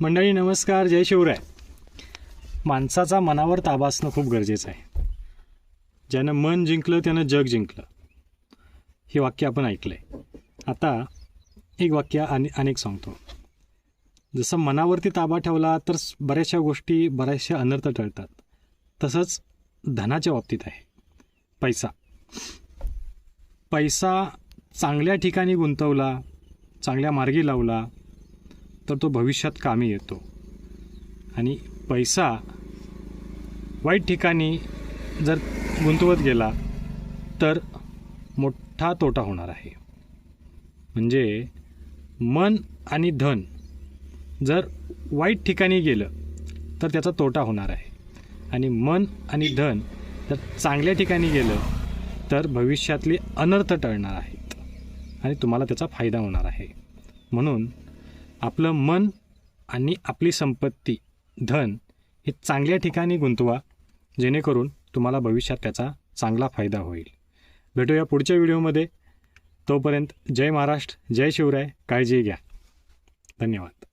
मंडळी नमस्कार, जय शिवराय. माणसाचा मनावर ताबा असणं खूप गरजेचं आहे. ज्यानं मन जिंकलं त्यानं जग जिंकलं, हे वाक्य आपण ऐकलं आहे. आता एक वाक्य अनेक सांगतो. जसं मनावरती ताबा ठेवला तर बऱ्याचशा गोष्टी, बऱ्याचशा अनर्थ टळतात. तसंच धनाच्या बाबतीत आहे. पैसा चांगल्या ठिकाणी गुंतवला, चांगल्या मार्गी लावला तर तो भविष्यात कामी येतो. आणि पैसा वाईट ठिकाणी जर गुंतवत गेला तर मोठा तोटा होणार आहे. म्हणजे मन आणि धन जर वाईट ठिकाणी गेलं तर त्याचा तोटा होणार आहे. आणि मन आणि धन जर चांगल्या ठिकाणी गेलं तर भविष्यातली अनर्थ टळणार आहेत आणि तुम्हाला त्याचा फायदा होणार आहे. म्हणून आपलं मन आणि आपली संपत्ती, धन हे चांगल्या ठिकाणी गुंतवा, जेणेकरून तुम्हाला भविष्यात त्याचा चांगला फायदा होईल. भेटूया पुढच्या व्हिडिओमध्ये. तोपर्यंत जय महाराष्ट्र, जय शिवराय. काळजी घ्या. धन्यवाद.